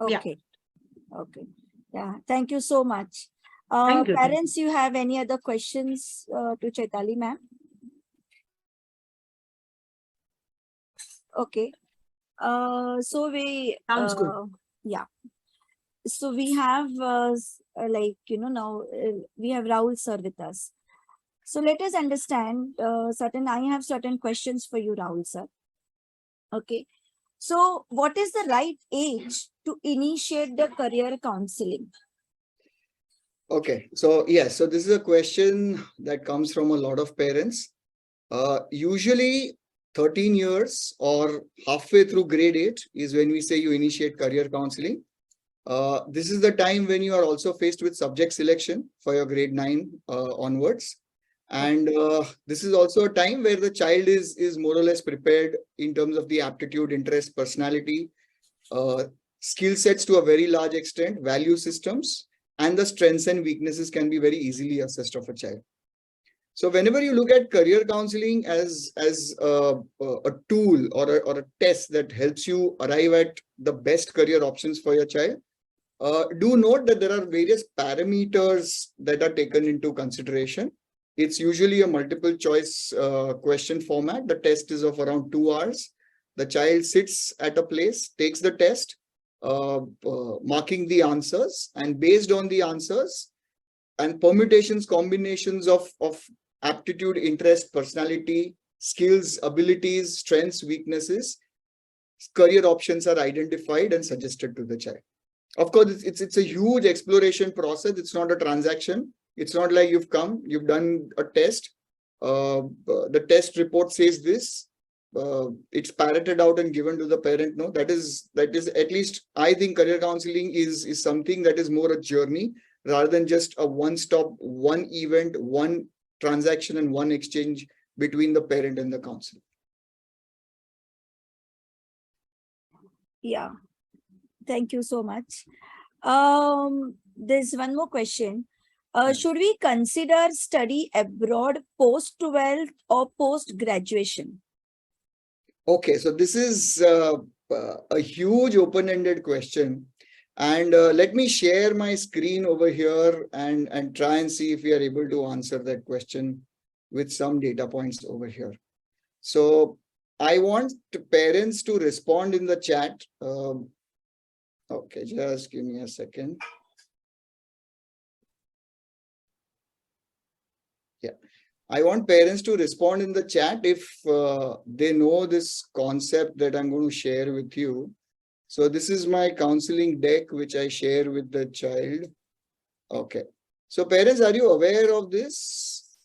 Okay. Okay. Yeah. Thank you so much. Thank you. Parents, you have any other questions to Chaitali ma'am? Okay. So we Sounds good. yeah. So we have like now we have Rahul sir with us. So let us understand I have certain questions for you, Rahul sir. Okay. So what is the right age to initiate the career counseling? Okay, so yes, so this is a question that comes from a lot of parents. Usually 13 years or halfway through grade 8 is when we say you initiate career counseling. This is the time when you are also faced with subject selection for your grade 9 onwards. And this is also a time where the child is more or less prepared in terms of the aptitude, interest, personality, skill sets to a very large extent, value systems, and the strengths and weaknesses can be very easily assessed of a child. So whenever you look at career counseling as a tool or a test that helps you arrive at the best career options for your child, do note that there are various parameters that are taken into consideration. It's usually a multiple choice question format. The test is of around 2 hours. The child sits at a place, takes the test, marking the answers, and based on the answers and permutations, combinations of aptitude, interest, personality, skills, abilities, strengths, weaknesses, career options are identified and suggested to the child. Of course, it's a huge exploration process. It's not a transaction. It's not like you've come, you've done a test. The test report says this. It's parroted out and given to the parent. No, that is at least I think career counseling is something that is more a journey rather than just a one-stop, one event, one transaction, and one exchange between the parent and the counselor. Yeah. Thank you so much. There's one more question. Should we consider study abroad post 12th or post graduation? Okay, so this is a huge open-ended question. And let me share my screen over here and try and see if we are able to answer that question with some data points over here. So I want parents to respond in the chat. Okay, just give me a second. Yeah, I want parents to respond in the chat if they know this concept that I'm going to share with you. So this is my counseling deck, which I share with the child. Okay. So parents, are you aware of this?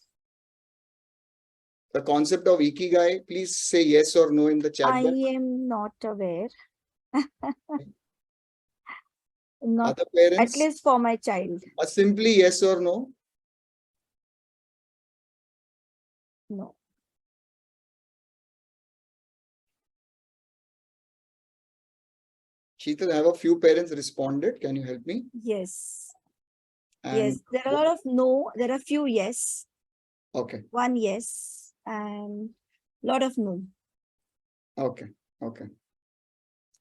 The concept of Ikigai? Please say yes or no in the chat box. I am not aware. Not Other parents? at least for my child. Simply yes or no? No. Sheetal, I have a few parents responded. Can you help me? Yes. And yes. There are a lot of no. There are few yes. Okay. One yes and lot of no. Okay. Okay.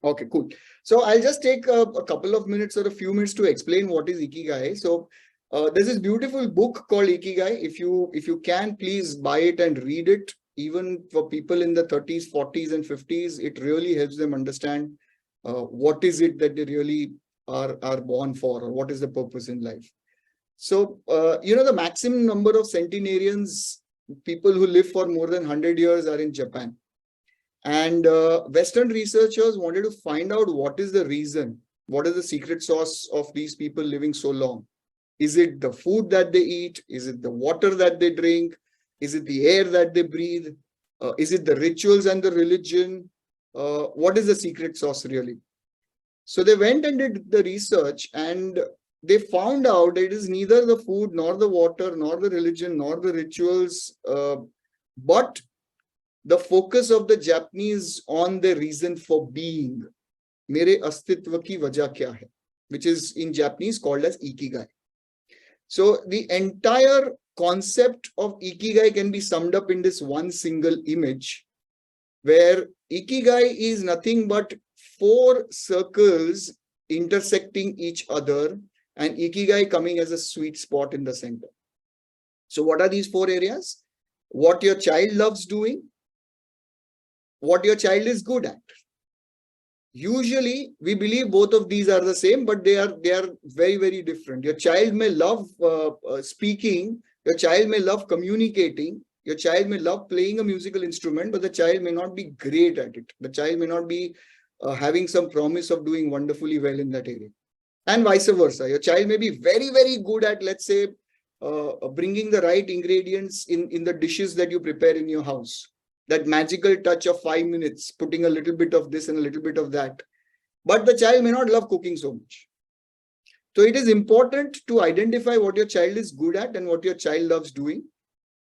Okay, cool. So I'll just take a couple of minutes or a few minutes to explain what is Ikigai. So there's this beautiful book called Ikigai. If you can, please buy it and read it. Even for people in the 30s, 40s, and 50s, it really helps them understand what is it that they really are born for, or what is the purpose in life. So the maximum number of centenarians, people who live for more than 100 years, are in Japan. And Western researchers wanted to find out what is the reason, what is the secret sauce of these people living so long. Is it the food that they eat? Is it the water that they drink? Is it the air that they breathe? Is it the rituals and the religion? What is the secret sauce really? So they went and did the research, and they found out it is neither the food, nor the water, nor the religion, nor the rituals, but the focus of the Japanese on the reason for being. Mere astitva ki wajah kya hai? Which is in Japanese called as Ikigai. So the entire concept of Ikigai can be summed up in this one single image, where Ikigai is nothing but 4 circles intersecting each other, and Ikigai coming as a sweet spot in the center. So what are these 4 areas? What your child loves doing, what your child is good at. Usually we believe both of these are the same, but they are very, very different. Your child may love speaking, your child may love communicating, your child may love playing a musical instrument, but the child may not be great at it. The child may not be having some promise of doing wonderfully well in that area. And vice versa. Your child may be very, very good at, let's say, bringing the right ingredients in the dishes that you prepare in your house. That magical touch of 5 minutes, putting a little bit of this and a little bit of that. But the child may not love cooking so much. So it is important to identify what your child is good at and what your child loves doing.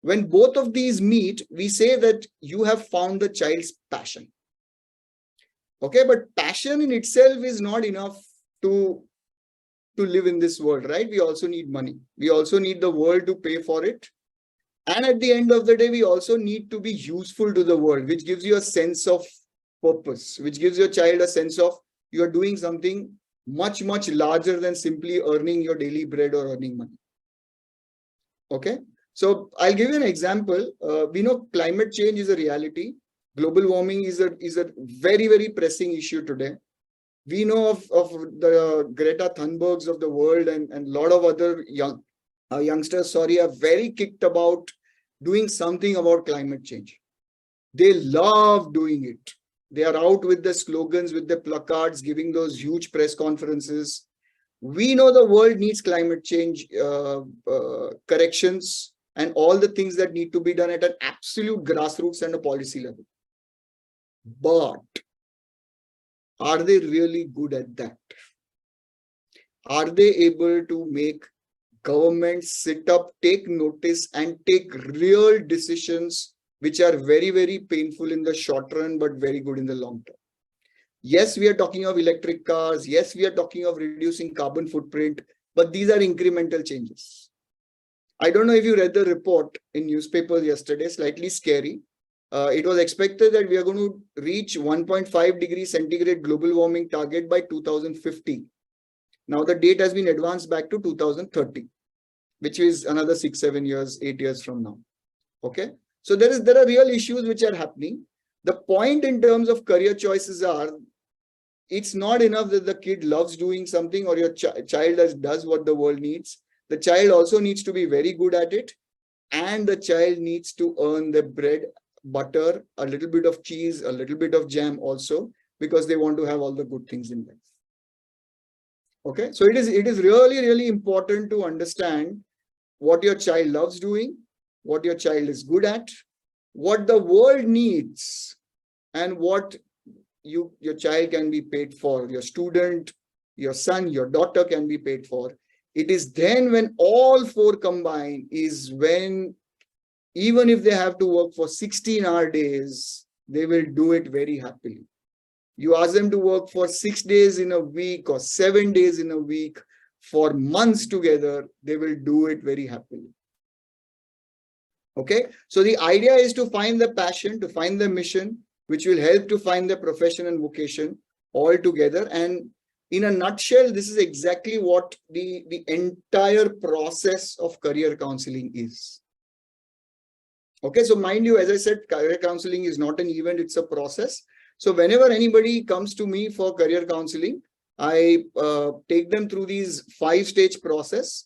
When both of these meet, we say that you have found the child's passion. Okay, but passion in itself is not enough to live in this world, right? We also need money. We also need the world to pay for it. And at the end of the day, we also need to be useful to the world, which gives you a sense of purpose, which gives your child a sense of you are doing something much, much larger than simply earning your daily bread or earning money. Okay, so I'll give you an example. We know climate change is a reality. Global warming is a very, very pressing issue today. We know of the Greta Thunbergs of the world and a lot of other youngsters, are very kicked about doing something about climate change. They love doing it. They are out with the slogans, with the placards, giving those huge press conferences. We know the world needs climate change corrections and all the things that need to be done at an absolute grassroots and a policy level. But are they really good at that? Are they able to make governments sit up, take notice, and take real decisions which are very, very painful in the short run, but very good in the long term? Yes, we are talking of electric cars. Yes, we are talking of reducing carbon footprint, but these are incremental changes. I don't know if you read the report in newspapers yesterday, slightly scary. It was expected that we are going to reach 1.5 degrees centigrade global warming target by 2050. Now the date has been advanced back to 2030, which is another 6, 7 years, 8 years from now. Okay, so there are real issues which are happening. The point in terms of career choices are, it's not enough that the kid loves doing something or your child does what the world needs. The child also needs to be very good at it, and the child needs to earn the bread, butter, a little bit of cheese, a little bit of jam also, because they want to have all the good things in life. Okay, so it is really, really important to understand what your child loves doing, what your child is good at, what the world needs, and what your child can be paid for, your student, your son, your daughter can be paid for. It is then when all 4 combine is when, even if they have to work for 16-hour days, they will do it very happily. You ask them to work for 6 days in a week or 7 days in a week for months together, they will do it very happily. Okay, so the idea is to find the passion, to find the mission, which will help to find the profession and vocation all together. And in a nutshell, this is exactly what the entire process of career counseling is. Okay, so mind you, as I said, career counseling is not an event, it's a process. So whenever anybody comes to me for career counseling, I take them through these 5-stage process,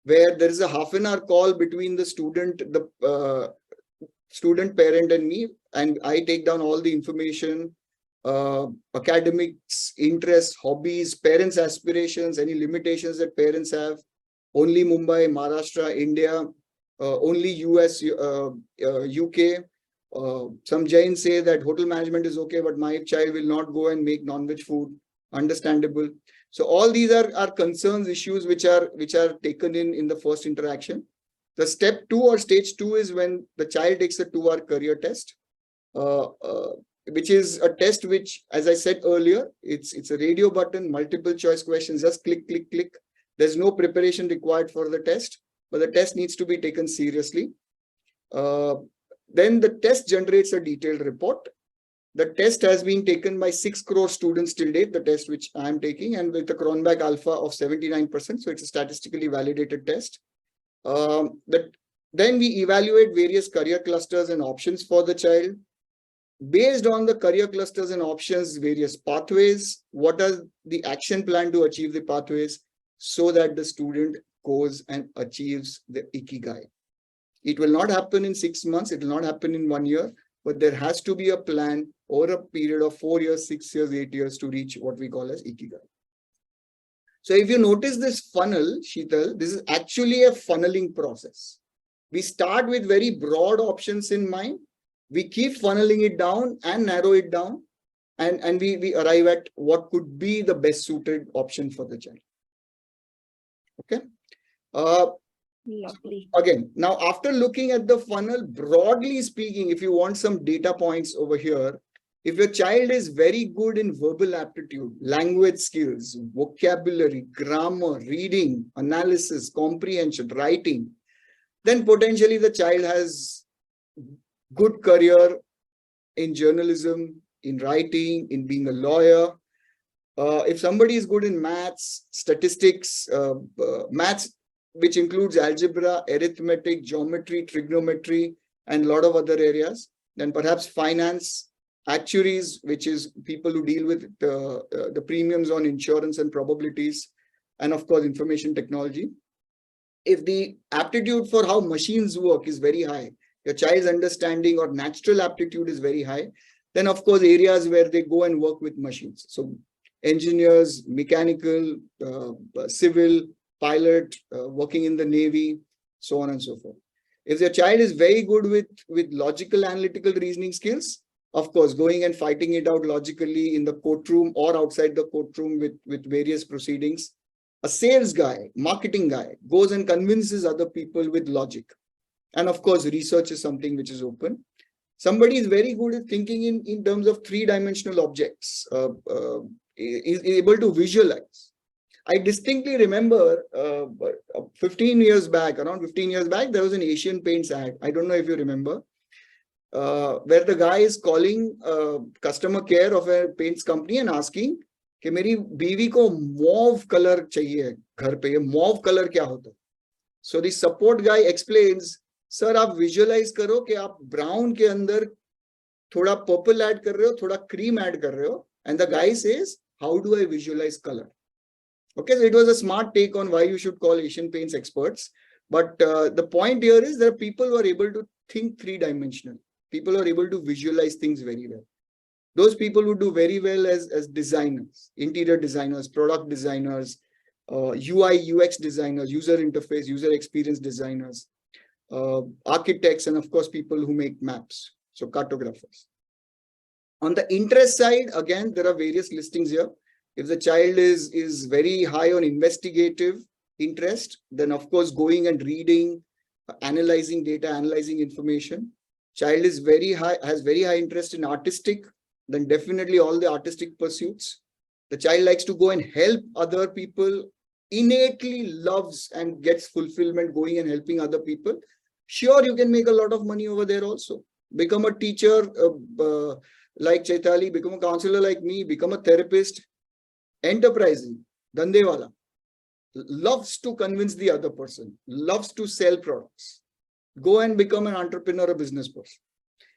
where there is a half-an-hour call between the student, student, parent, and me, and I take down all the information, academics, interests, hobbies, parents' aspirations, any limitations that parents have, only Mumbai, Maharashtra, India, only US, UK. Some Jains say that hotel management is okay, but my child will not go and make non-veg food. Understandable. So all these are concerns, issues which are taken in the first interaction. The step 2 or stage 2 is when the child takes a 2-hour career test, which is a test which, as I said earlier, it's a radio button, multiple choice questions, just click, click, click. There's no preparation required for the test, but the test needs to be taken seriously. Then the test generates a detailed report. The test has been taken by 6 crore students till date, the test which I am taking, and with the Cronbach alpha of 79%. So it's a statistically validated test. Then we evaluate various career clusters and options for the child. Based on the career clusters and options, various pathways, what are the action plan to achieve the pathways so that the student goes and achieves the Ikigai. It will not happen in 6 months, it will not happen in 1 year, but there has to be a plan over a period of 4 years, 6 years, 8 years to reach what we call as Ikigai. So if you notice this funnel, Sheetal, this is actually a funneling process. We start with very broad options in mind. We keep funneling it down and narrow it down. And we arrive at what could be the best suited option for the child. Okay. Lovely. Again, now after looking at the funnel, broadly speaking, if you want some data points over here, if your child is very good in verbal aptitude, language skills, vocabulary, grammar, reading, analysis, comprehension, writing, then potentially the child has good career in journalism, in writing, in being a lawyer. If somebody is good in maths, statistics, maths, which includes algebra, arithmetic, geometry, trigonometry, and a lot of other areas, then perhaps finance, actuaries, which is people who deal with the premiums on insurance and probabilities, and of course, information technology. If the aptitude for how machines work is very high, your child's understanding or natural aptitude is very high, then of course, areas where they go and work with machines. So engineers, mechanical, civil, pilot, working in the Navy, so on and so forth. If your child is very good with logical, analytical reasoning skills, of course, going and fighting it out logically in the courtroom or outside the courtroom with various proceedings. A sales guy, marketing guy, goes and convinces other people with logic. And of course, research is something which is open. Somebody is very good at thinking in terms of three-dimensional objects, is able to visualize. I distinctly remember 15 years back, around 15 years back, there was an Asian Paints ad. I don't know if you remember, where the guy is calling customer care of a paints company and asking कि मेरी बीवी को mauve color चाहिए घर पे, ये mauve color क्या होता है? So the support guy explains, sir आप visualize करो कि आप brown के अंदर थोड़ा purple add कर रहे हो, थोड़ा cream add कर रहे हो, and the guy says, how do I visualize color? Okay, so it was a smart take on why you should call Asian Paints experts. But the point here is there are people who are able to think three-dimensional. People who are able to visualize things very well. Those people who do very well as designers, interior designers, product designers, UI, UX designers, user interface, user experience designers, architects, and of course, people who make maps, so cartographers. On the interest side, again, there are various listings here. If the child is very high on investigative interest, then of course, going and reading, analyzing data, analyzing information. Child is has very high interest in artistic, then definitely all the artistic pursuits. The child likes to go and help other people, innately loves and gets fulfillment going and helping other people. Sure, you can make a lot of money over there also. Become a teacher like Chaitali, become a counselor like me, become a therapist. Enterprising, Dandewala, loves to convince the other person, loves to sell products. Go and become an entrepreneur, a business person.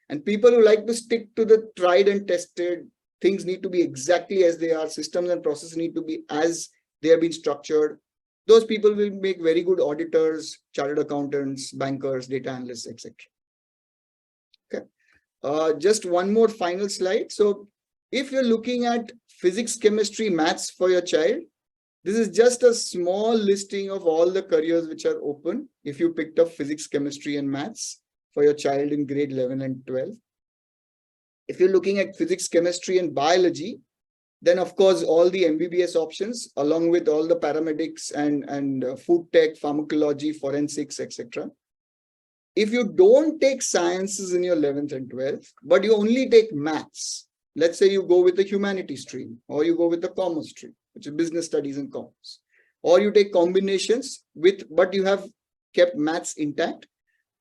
And people who like to stick to the tried and tested, things need to be exactly as they are, systems and processes need to be as they have been structured. Those people will make very good auditors, chartered accountants, bankers, data analysts, etc. Okay. Just one more final slide. So if you're looking at physics, chemistry, maths for your child, this is just a small listing of all the careers which are open if you picked up physics, chemistry, and maths for your child in grade 11 and 12. If you're looking at physics, chemistry, and biology, then of course, all the MBBS options, along with all the paramedics and food tech, pharmacology, forensics, etc. If you don't take sciences in your 11th and 12th, but you only take maths, let's say you go with the humanities stream, or you go with the commerce stream, which is business studies and commerce, or you take combinations but you have kept maths intact,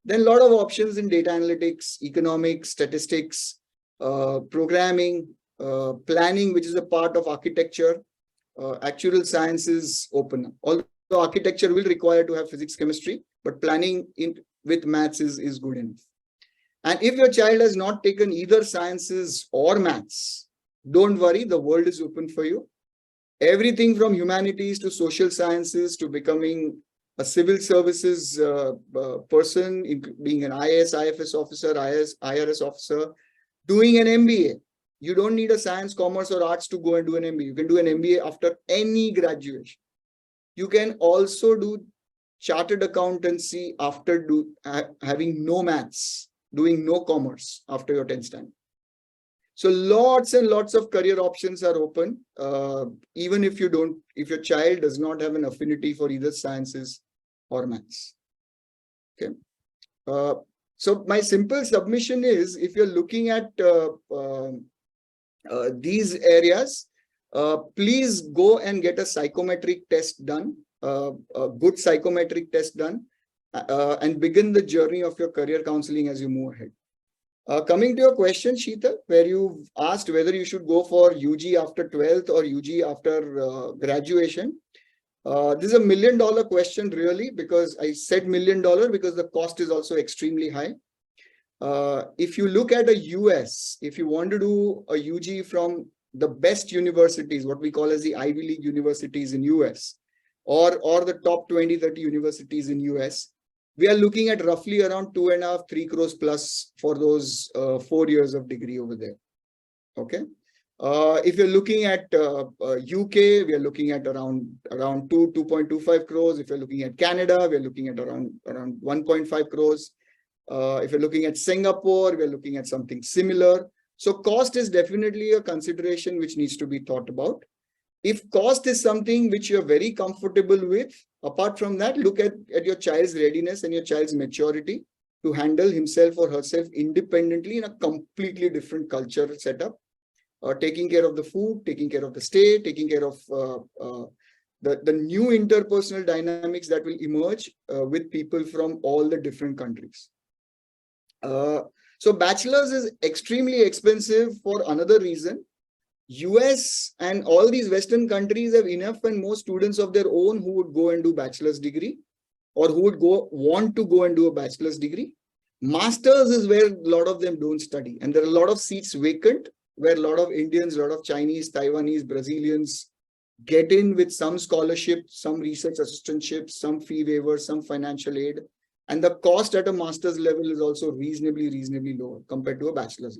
then a lot of options in data analytics, economics, statistics, programming, planning, which is a part of architecture. Actual science is open. Although architecture will require to have physics, chemistry, but planning with maths is good enough. And if your child has not taken either sciences or maths, don't worry, the world is open for you. Everything from humanities to social sciences to becoming a civil services person, being an IAS, IFS officer, IRS officer, doing an MBA. You don't need a science, commerce, or arts to go and do an MBA. You can do an MBA after any graduation. You can also do chartered accountancy after having no maths, doing no commerce after your 10th standard. So lots and lots of career options are open, even if your child does not have an affinity for either sciences or maths. Okay. So my simple submission is, if you're looking at these areas, please go and get a psychometric test done, a good psychometric test done, and begin the journey of your career counseling as you move ahead. Coming to your question, Sheetal, where you asked whether you should go for UG after 12th or UG after graduation. This is a $1 million question, really, because I said $1 million because the cost is also extremely high. If you look at the US, if you want to do a UG from the best universities, what we call as the Ivy League universities in US, or the top 20-30 universities in US, we are looking at roughly around 2.5-3 crores plus for those 4 years of degree over there. Okay. If you're looking at UK, we are looking at around 2.25 crores. If you're looking at Canada, we're looking at around 1.5 crores. If you're looking at Singapore, we're looking at something similar. So cost is definitely a consideration which needs to be thought about. If cost is something which you're very comfortable with, apart from that, look at your child's readiness and your child's maturity to handle himself or herself independently in a completely different culture setup. Taking care of the food, taking care of the stay, taking care of the new interpersonal dynamics that will emerge with people from all the different countries. So bachelor's is extremely expensive for another reason. US and all these Western countries have enough and more students of their own who would go and do bachelor's degree, or who would want to go and do a bachelor's degree. Masters is where a lot of them don't study, and there are a lot of seats vacant where a lot of Indians, a lot of Chinese, Taiwanese, Brazilians get in with some scholarship, some research assistantship, some fee waiver, some financial aid. And the cost at a master's level is also reasonably lower compared to a bachelor's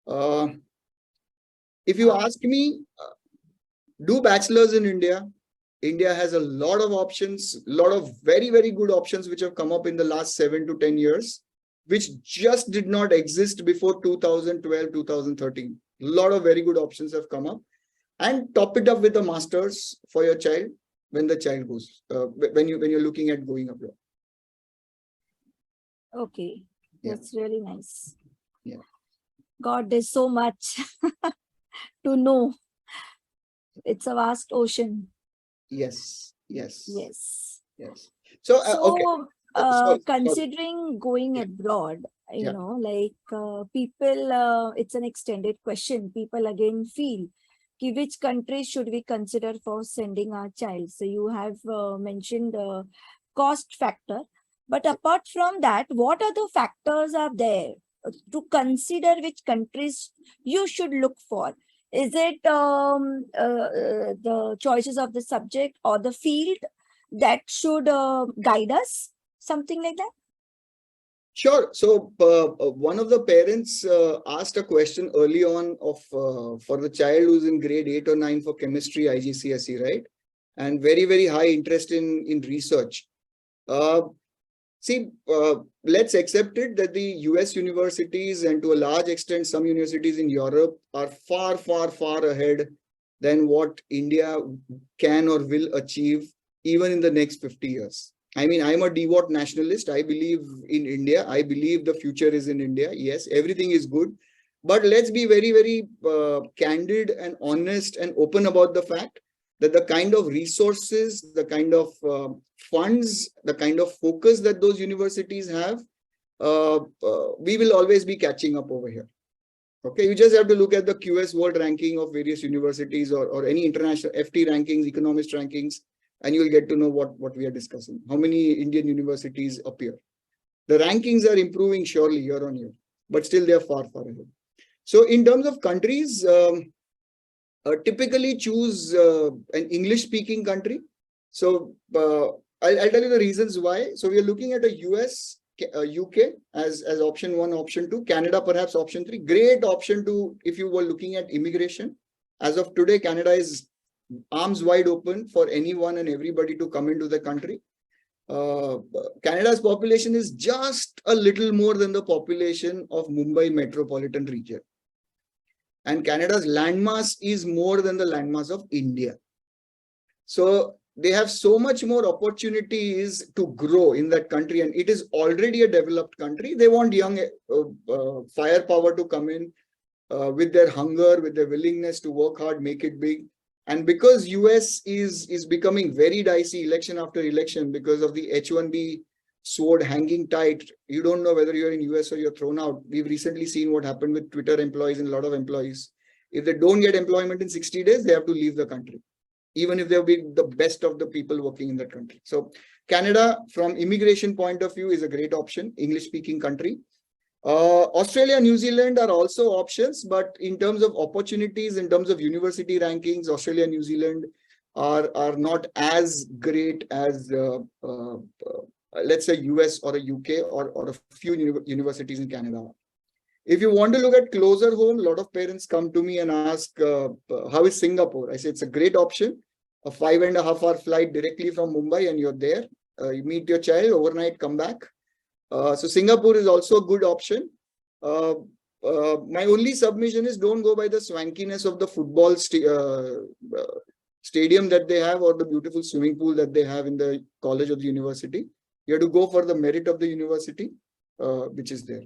level. If you ask me, do bachelor's in India? India has a lot of options, a lot of very, very good options which have come up in the last 7 to 10 years, which just did not exist before 2012, 2013. A lot of very good options have come up. And top it up with a master's for your child when the child goes, when you're looking at going abroad. Okay, that's really nice. Yeah. God, there's so much to know. It's a vast ocean. Yes. So, okay. Considering going abroad, you know, like people, it's an extended question. People again feel, which countries should we consider for sending our child? So you have mentioned the cost factor. But apart from that, what other factors are there to consider which countries you should look for? Is it the choices of the subject or the field that should guide us? Something like that? Sure. So one of the parents asked a question early on of for the child who's in grade 8 or 9 for chemistry, IGCSE, right? And very, very high interest in research. Let's accept it that the US universities and to a large extent some universities in Europe are far, far, far ahead than what India can or will achieve even in the next 50 years. I mean, I'm a devout nationalist. I believe in India. I believe the future is in India. Yes, everything is good. But let's be very, very candid and honest and open about the fact that the kind of resources, the kind of funds, the kind of focus that those universities have, we will always be catching up over here. Okay, you just have to look at the QS World ranking of various universities or any international FT rankings, economist rankings, and you'll get to know what we are discussing. How many Indian universities appear? The rankings are improving surely year on year, but still they are far, far ahead. So in terms of countries, typically choose an English-speaking country. So I'll tell you the reasons why. So we are looking at a US, UK as option 1, option 2, Canada perhaps option 3. Great option 2 if you were looking at immigration. As of today, Canada is arms wide open for anyone and everybody to come into the country. Canada's population is just a little more than the population of Mumbai metropolitan region. And Canada's landmass is more than the landmass of India. So they have so much more opportunities to grow in that country, and it is already a developed country. They want young firepower to come in with their hunger, with their willingness to work hard, make it big. And because US is becoming very dicey election after election because of the H1B sword hanging tight, you don't know whether you're in US or you're thrown out. We've recently seen what happened with Twitter employees and a lot of employees. If they don't get employment in 60 days, they have to leave the country, even if they'll be the best of the people working in that country. So Canada, from immigration point of view, is a great option, English-speaking country. Australia, New Zealand are also options, but in terms of opportunities, in terms of university rankings, Australia, New Zealand are not as great as, let's say, US or a UK or a few universities in Canada. If you want to look at closer home, a lot of parents come to me and ask, how is Singapore? I say it's a great option. A 5.5-hour flight directly from Mumbai and you're there. You meet your child overnight, come back. So Singapore is also a good option. My only submission is don't go by the swankiness of the football stadium that they have or the beautiful swimming pool that they have in the college or the university. You have to go for the merit of the university, which is there.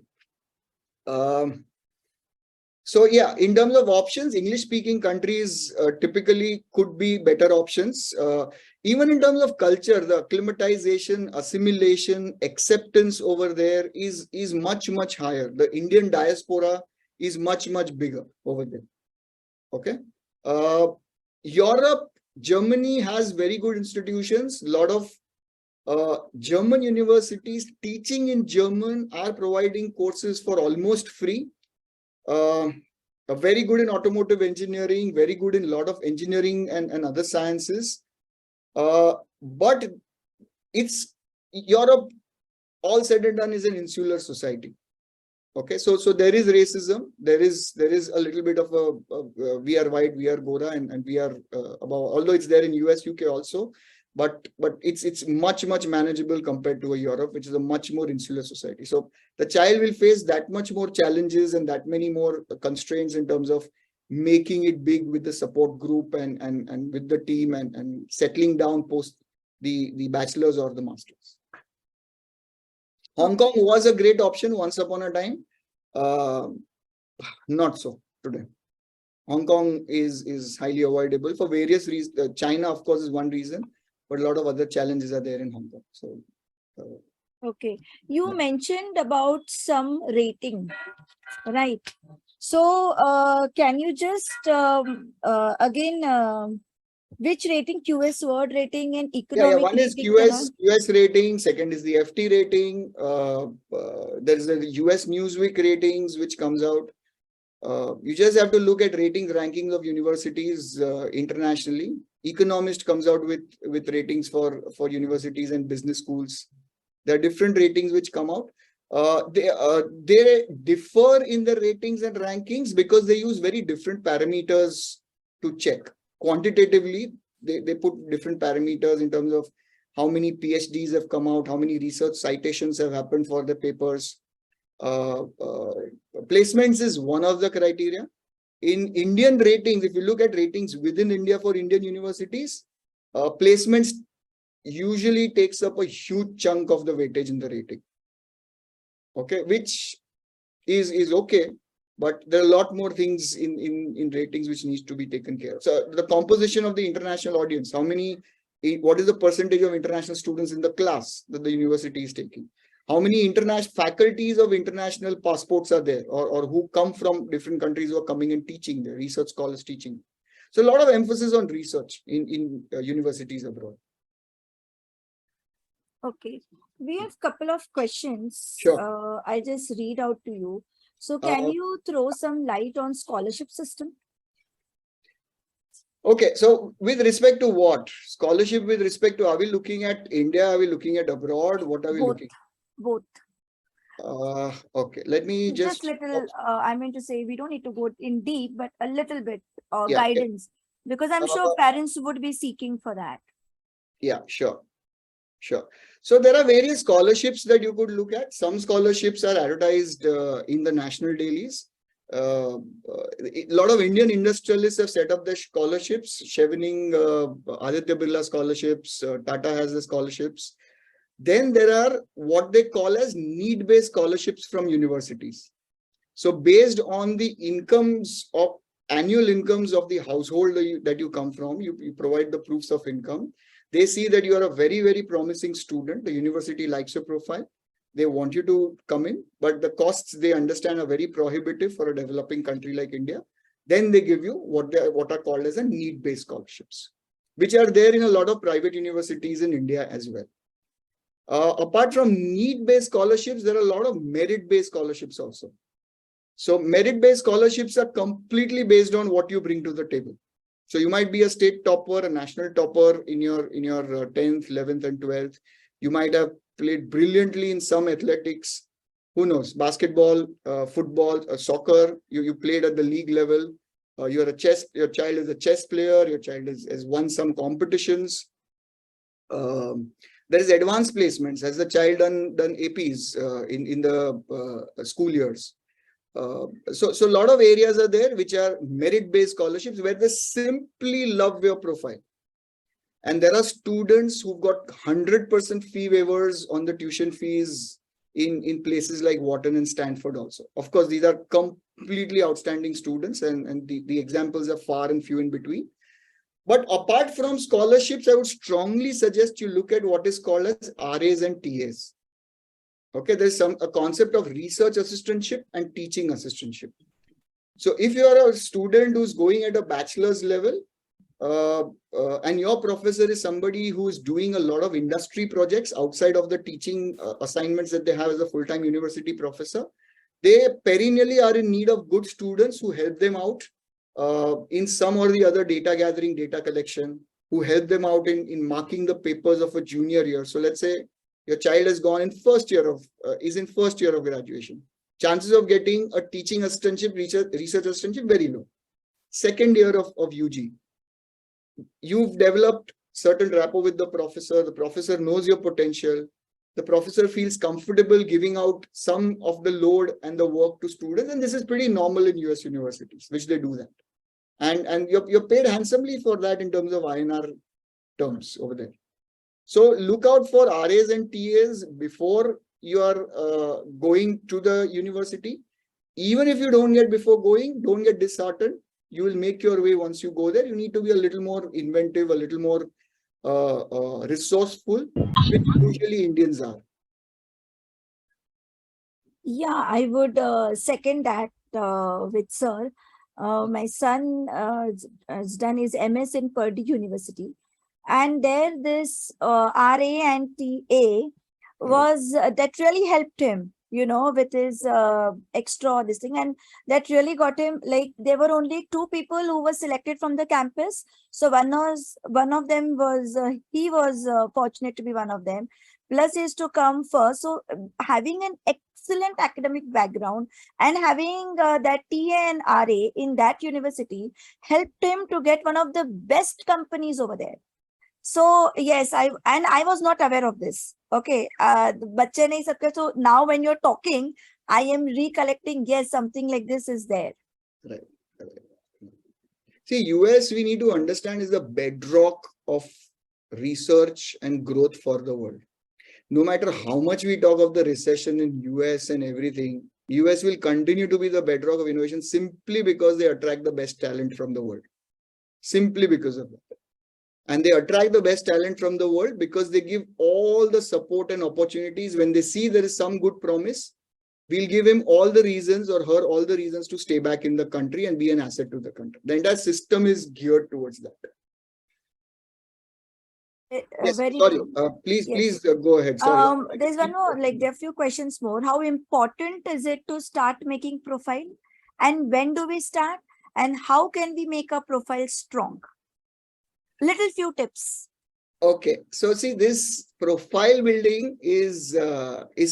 So yeah, in terms of options, English-speaking countries typically could be better options. Even in terms of culture, the acclimatization, assimilation, acceptance over there is much, much higher. The Indian diaspora is much, much bigger over there. Okay. Europe, Germany has very good institutions. A lot of German universities teaching in German are providing courses for almost free. Very good in automotive engineering, very good in a lot of engineering and other sciences. But it's Europe, all said and done, is an insular society. Okay, so there is racism. There is a little bit of a we are white, we are Gora, and we are above. Although it's there in US, UK also, but it's much manageable compared to a Europe, which is a much more insular society. So the child will face that much more challenges and that many more constraints in terms of making it big with the support group and with the team and settling down post the bachelor's or the master's. Hong Kong was a great option once upon a time. Not so today. Hong Kong is highly avoidable for various reasons. China, of course, is one reason, but a lot of other challenges are there in Hong Kong. So, okay, you mentioned about some rating, right? So, can you just again, which rating? QS Word rating and economic one is QS rating. Second is the FT rating. There is a US Newsweek ratings which comes out. You just have to look at rankings of universities internationally. Economist comes out with ratings for universities and business schools. There are different ratings which come out. They differ in the ratings and rankings because they use very different parameters to check. Quantitatively, they put different parameters in terms of how many PhDs have come out, how many research citations have happened for the papers. Placements is one of the criteria. In Indian ratings, if you look at ratings within India for Indian universities, placements usually takes up a huge chunk of the weightage in the rating. Okay, which is okay, but there are a lot more things in ratings which needs to be taken care of. So the composition of the international audience, what is the percentage of international students in the class that the university is taking? How many international faculties of international passports are there, or who come from different countries who are coming and teaching there, research scholars teaching. So a lot of emphasis on research in universities abroad. Okay. We have couple of questions. Sure. I just read out to you. So can Uh, you throw some light on scholarship system? okay, so with respect to what? Scholarship with respect to, are we looking at India? Are we looking at abroad? What are we Both. looking? Both. Okay, let me Just just, little, I mean to say, we don't need to go in deep, but a little bit yeah, guidance, because I'm sure uh, parents would be seeking for that. yeah, sure. Sure. So there are various scholarships that you could look at. Some scholarships are advertised in the national dailies. A lot of Indian industrialists have set up their scholarships. Chevening, Aditya Birla scholarships, Tata has the scholarships. Then there are what they call as need-based scholarships from universities. So based on the incomes of annual incomes of the household that you come from, you provide the proofs of income. They see that you are a very, very promising student. The university likes your profile. They want you to come in, but the costs they understand are very prohibitive for a developing country like India. Then they give you what are called as a need-based scholarships, which are there in a lot of private universities in India as well. Apart from need-based scholarships, there are a lot of merit-based scholarships also. So merit-based scholarships are completely based on what you bring to the table. So you might be a state topper, a national topper in your 10th, 11th, and 12th. You might have played brilliantly in some athletics. Who knows? Basketball, football, soccer. You played at the league level. Your child is a chess player. Your child has won some competitions. There is advanced placements. Has the child done APs in the school years? So a lot of areas are there which are merit-based scholarships where they simply love your profile. And there are students who've got 100% fee waivers on the tuition fees in places like Wharton and Stanford also. Of course, these are completely outstanding students, and the examples are far and few in between. But apart from scholarships, I would strongly suggest you look at what is called as RAs and TAs. Okay, there's a concept of research assistantship and teaching assistantship. So if you are a student who's going at a bachelor's level, and your professor is somebody who is doing a lot of industry projects outside of the teaching assignments that they have as a full-time university professor, they perennially are in need of good students who help them out in some or the other data gathering, data collection, who help them out in marking the papers of a junior year. So let's say your child has gone in first year of graduation. Chances of getting a teaching assistantship, research assistantship, very low. Second year of UG, you've developed certain rapport with the professor knows your potential, the professor feels comfortable giving out some of the load and the work to students, and this is pretty normal in US universities, which they do that. And you're paid handsomely for that in terms of INR terms over there. So look out for RAs and TAs before you are going to the university. Even if you don't get before going, don't get disheartened. You will make your way once you go there. You need to be a little more inventive, a little more resourceful, which usually Indians are. Yeah, I would second that with sir. My son has done his MS in Purdue University, and there this RA and TA was that really helped him, with his extra this thing, and that really got him, like there were only two people who were selected from the campus. So one of them was he was fortunate to be one of them. Plus, is to come first. So having an excellent academic background and having that TA and RA in that university helped him to get one of the best companies over there. So yes, I was not aware of this. Okay, बच्चे नहीं सकते. So now when you're talking, I am recollecting. Yes, something like this is there. Right. See, US, we need to understand, is the bedrock of research and growth for the world. No matter how much we talk of the recession in US and everything, US will continue to be the bedrock of innovation simply because they attract the best talent from the world. Simply because of that. And they attract the best talent from the world because they give all the support and opportunities. When they see there is some good promise, we'll give him all the reasons or her all the reasons to stay back in the country and be an asset to the country. The entire system is geared towards that. Yes, Very sorry. true. Please, Yes. please go ahead. Sorry. There's one more, like there are few questions more. How important is it to start making profile? And when do we start? And how can we make a profile strong? Little few tips. Okay, so see, this profile building is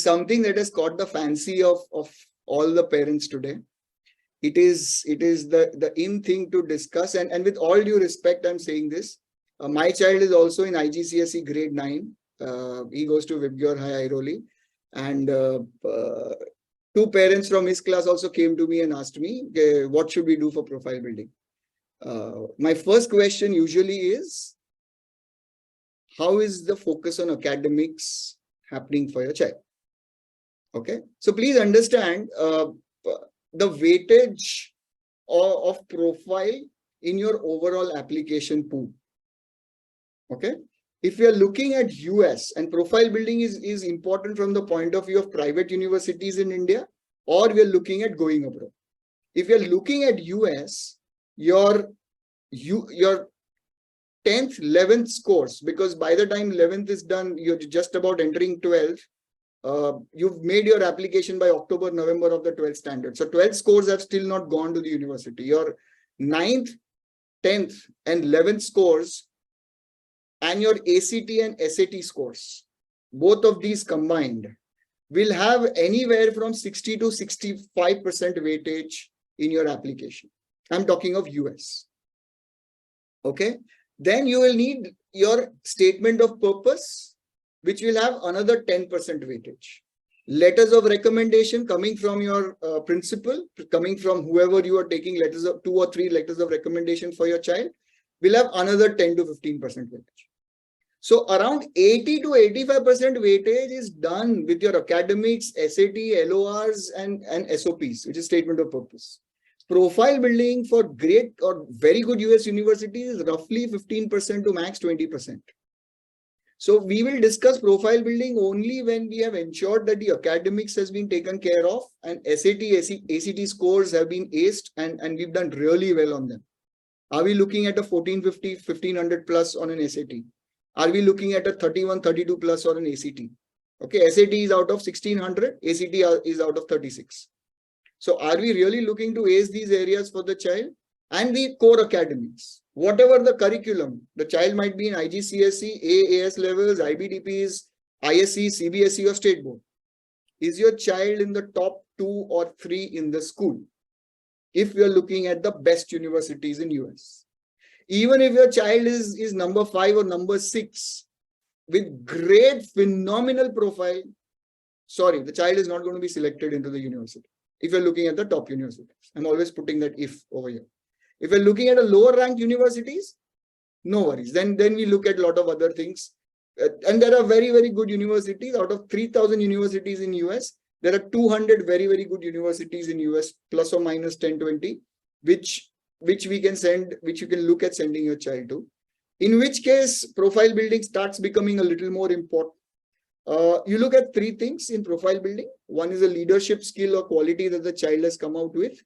something that has caught the fancy of all the parents today. It is the in thing to discuss, and with all due respect, I'm saying this. My child is also in IGCSE grade 9. He goes to Vibgyor High Airoli, and two parents from his class also came to me and asked me, okay, what should we do for profile building? My first question usually is, how is the focus on academics happening for your child? Okay, so please understand the weightage of profile in your overall application pool. Okay, if we are looking at US, and profile building is important from the point of view of private universities in India, or we are looking at going abroad. If you're looking at US, your 10th, 11th scores, because by the time 11th is done, you're just about entering 12th. You've made your application by October, November of the 12th standard. So 12th scores have still not gone to the university. Your 9th, 10th and 11th scores and your ACT and SAT scores, both of these combined, will have anywhere from 60 to 65% weightage in your application. I'm talking of US. Okay. Then you will need your statement of purpose, which will have another 10% weightage. Letters of recommendation coming from your principal, coming from whoever you are taking letters of 2 or 3 letters of recommendation for your child, will have another 10 to 15% weightage. So around 80 to 85% weightage is done with your academics, SAT, LORs, and SOPs, which is statement of purpose. Profile building for great or very good US universities is roughly 15% to max 20%. So we will discuss profile building only when we have ensured that the academics has been taken care of and SAT, ACT scores have been aced and we've done really well on them. Are we looking at a 1450, 1500 plus on an SAT? Are we looking at a 31, 32 plus on an ACT? Okay, SAT is out of 1600, ACT is out of 36. So are we really looking to ace these areas for the child? And the core academics, whatever the curriculum, the child might be in IGCSE, AAS levels, IBDPs, ISC, CBSE or state board. Is your child in the top 2 or 3 in the school? If we are looking at the best universities in US. Even if your child is number 5 or number 6 with great phenomenal profile, sorry, the child is not going to be selected into the university. If you're looking at the top universities, I'm always putting that if over here. If you're looking at a lower ranked universities, no worries. Then we look at a lot of other things. And there are very, very good universities. Out of 3,000 universities in US, there are 200 very, very good universities in US, plus or minus 10, 20, which we can send, which you can look at sending your child to. In which case, profile building starts becoming a little more important. You look at 3 things in profile building. One is a leadership skill or quality that the child has come out with.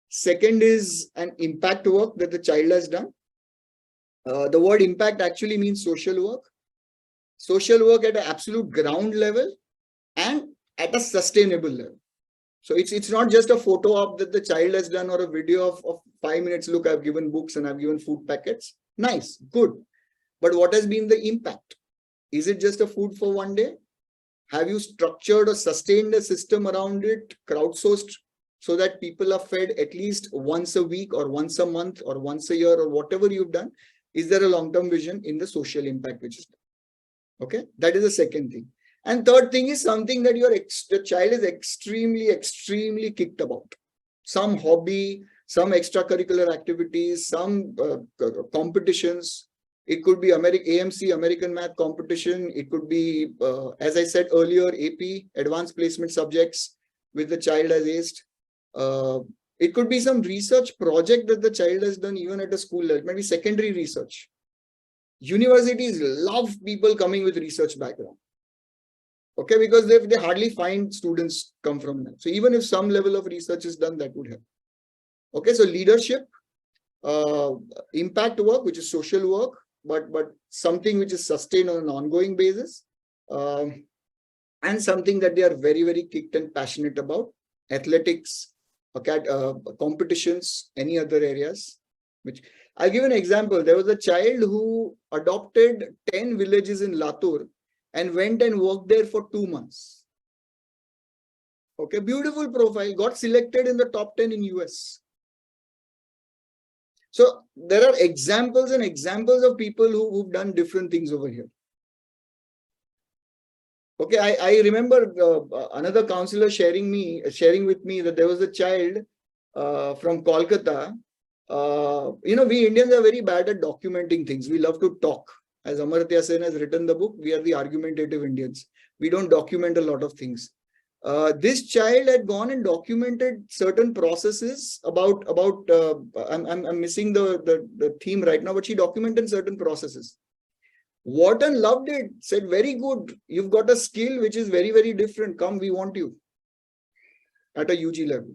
Second is an impact work that the child has done. The word impact actually means social work. Social work at an absolute ground level and at a sustainable level. So it's not just a photo op that the child has done or a video of 5 minutes. Look, I've given books and I've given food packets. Nice, good. But what has been the impact? Is it just a food for one day? Have you structured or sustained a system around it, crowdsourced, so that people are fed at least once a week or once a month or once a year or whatever you've done? Is there a long-term vision in the social impact which is done? Okay, that is the second thing. And third thing is something that the child is extremely kicked about. Some hobby, some extracurricular activities, some competitions. It could be AMC, American Math competition. It could be, as I said earlier, AP, advanced placement subjects, which the child has aced. It could be some research project that the child has done even at a school level. It might be secondary research. Universities love people coming with research background. Okay, because they hardly find students come from them. So even if some level of research is done, that would help. Okay, so leadership, impact work, which is social work, but something which is sustained on an ongoing basis, and something that they are very, very kicked and passionate about. Athletics, okay, competitions, any other areas. Which I'll give an example. There was a child who adopted 10 villages in Latur and went and worked there for 2 months. Okay, beautiful profile, got selected in the top 10 in US. So there are examples and examples of people who've done different things over here. Okay, I remember another counselor sharing with me that there was a child from Kolkata. We Indians are very bad at documenting things. We love to talk. As Amartya Sen has written the book, we are the argumentative Indians. We don't document a lot of things. This child had gone and documented certain processes about I'm missing the theme right now, but she documented certain processes. Wharton loved it, said, very good. You've got a skill which is very, very different. Come, we want you at a UG level.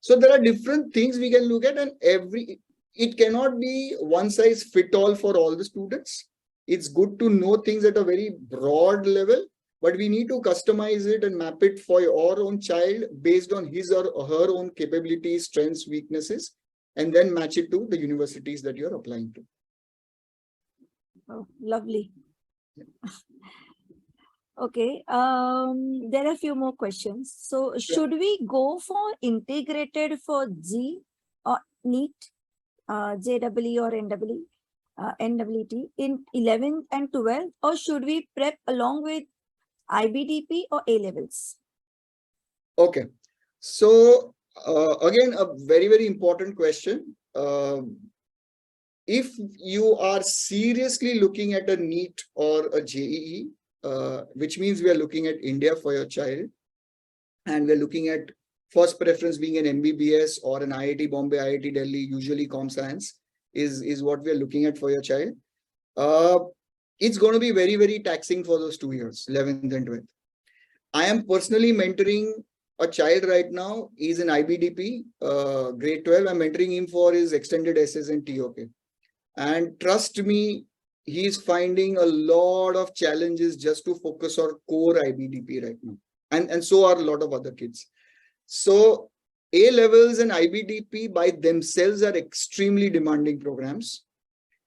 So there are different things we can look at, and it cannot be one size fit all for all the students. It's good to know things at a very broad level, but we need to customize it and map it for your own child based on his or her own capabilities, strengths, weaknesses, and then match it to the universities that you're applying to. Oh, lovely. Okay, there are a few more questions. So should we go for integrated for G or NEET, JEE or NEET in 11th and 12th, or should we prep along with IBDP or A levels? Okay, so again, a very, very important question. If you are seriously looking at a NEET or a JEE, which means we are looking at India for your child, and we're looking at first preference being an MBBS or an IIT Bombay, IIT Delhi, usually Com Science is what we are looking at for your child. It's going to be very, very taxing for those 2 years, 11th and 12th. I am personally mentoring a child right now. He's in IBDP, grade 12. I'm mentoring him for his extended SS and TOK. And trust me, he's finding a lot of challenges just to focus on core IBDP right now. And so are a lot of other kids. So A levels and IBDP by themselves are extremely demanding programs.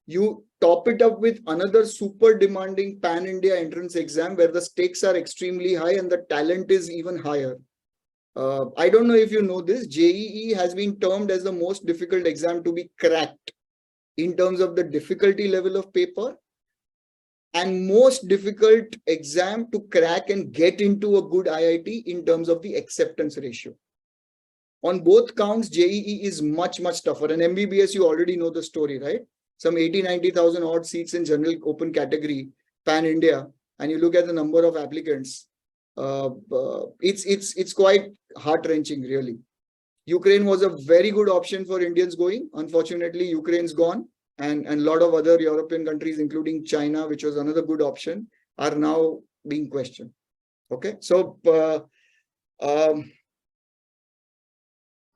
You top it up with another super demanding pan-India entrance exam where the stakes are extremely high and the talent is even higher. I don't know if you know this, JEE has been termed as the most difficult exam to be cracked in terms of the difficulty level of paper, and most difficult exam to crack and get into a good IIT in terms of the acceptance ratio. On both counts, JEE is much, much tougher. And MBBS, you already know the story, right? Some 80,000-90,000 odd seats in general open category, pan-India, and you look at the number of applicants, it's quite heart-wrenching, really. Ukraine was a very good option for Indians going. Unfortunately, Ukraine's gone, and a lot of other European countries, including China, which was another good option, are now being questioned. Okay, so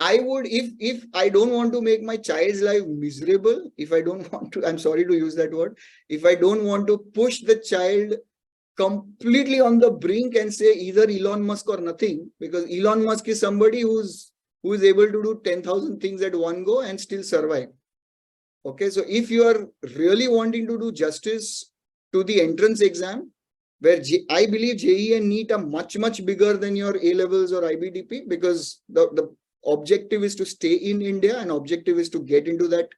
I would, if I don't want to make my child's life miserable, if I don't want to, I'm sorry to use that word, if I don't want to push the child completely on the brink and say either Elon Musk or nothing, because Elon Musk is somebody who is able to do 10,000 things at one go and still survive. Okay, so if you are really wanting to do justice to the entrance exam, where I believe JEE and NEET are much, much bigger than your A levels or IBDP, because the objective is to stay in India, and objective is to get into that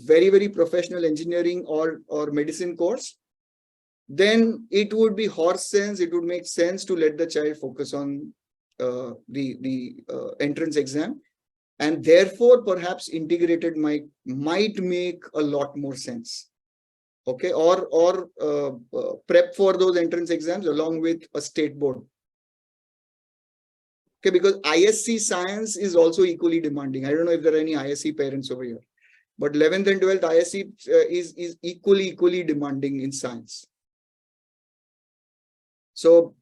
very, very professional engineering or medicine course, then it would be horse sense. It would make sense to let the child focus on the entrance exam, and therefore perhaps integrated might make a lot more sense. Okay, or prep for those entrance exams along with a state board. Okay, because ISC science is also equally demanding. I don't know if there are any ISC parents over here. but 11th and 12th ISC is equally demanding in science. So,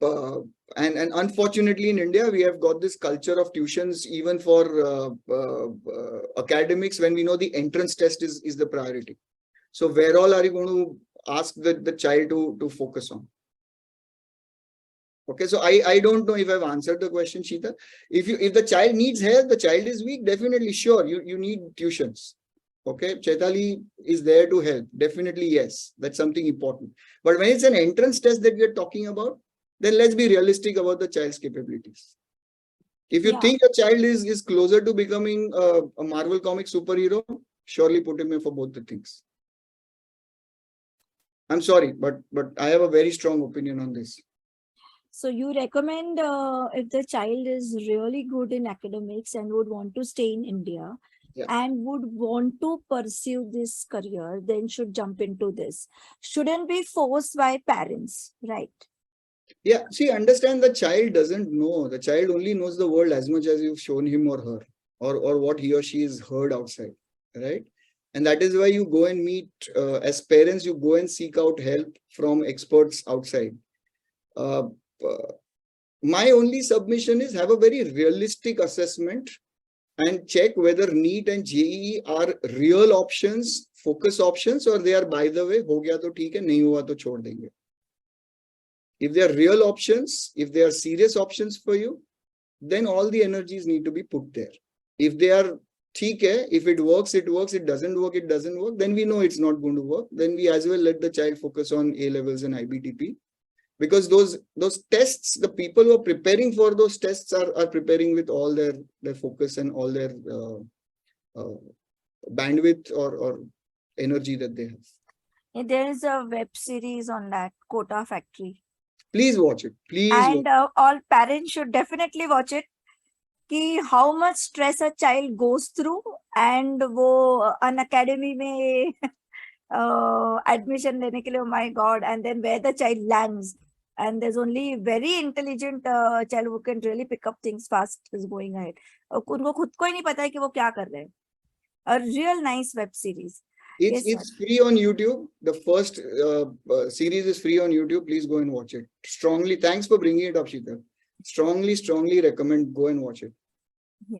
and unfortunately in India, we have got this culture of tuitions even for academics, when we know the entrance test is the priority. So where all are you going to ask the child to focus on? Okay, so I don't know if I've answered the question, Sheetal. If the child needs help, the child is weak, definitely sure you need tuitions. Okay, Chaitali is there to help. Definitely, yes, that's something important. But when it's an entrance test that we are talking about, then let's be realistic about the child's capabilities. If you think a child is closer to becoming a Marvel comic superhero, surely put him in for both the things. I'm sorry, but I have a very strong opinion on this. So you recommend if the child is really good in academics and would want to stay in India, and would want to pursue this career, then should jump into this. Shouldn't be forced by parents, right? Yeah, see, understand the child doesn't know. The child only knows the world as much as you've shown him or her, or what he or she has heard outside, right? And that is why you go and meet, as parents, you go and seek out help from experts outside. My only submission is have a very realistic assessment and check whether NEET and JEE are real options, focus options, or they are, by the way, ho gaya to theek hai, nahi hua to chhod denge. If they are real options, if they are serious options for you, then all the energies need to be put there. If they are theek hai, if it works, it works, it doesn't work, it doesn't work, then we know it's not going to work. Then we as well let the child focus on A levels and IBTP. Because those tests, the people who are preparing for those tests are preparing with all their focus and all their bandwidth or energy that they have. There is a web series on that, Quota Factory. Please watch it. Please. And all parents should definitely watch it. Ki how much stress a child goes through, and wo an academy mein admission lene ke liye, oh my God, and then where the child lands. And there's only very intelligent child who can really pick up things fast is going ahead. उनको खुद को ही नहीं पता है कि वो क्या कर रहे हैं. A real nice web series. It's free on YouTube. The first series is free on YouTube. Please go and watch it. Strongly, thanks for bringing it up, Sheetal. Strongly recommend go and watch it.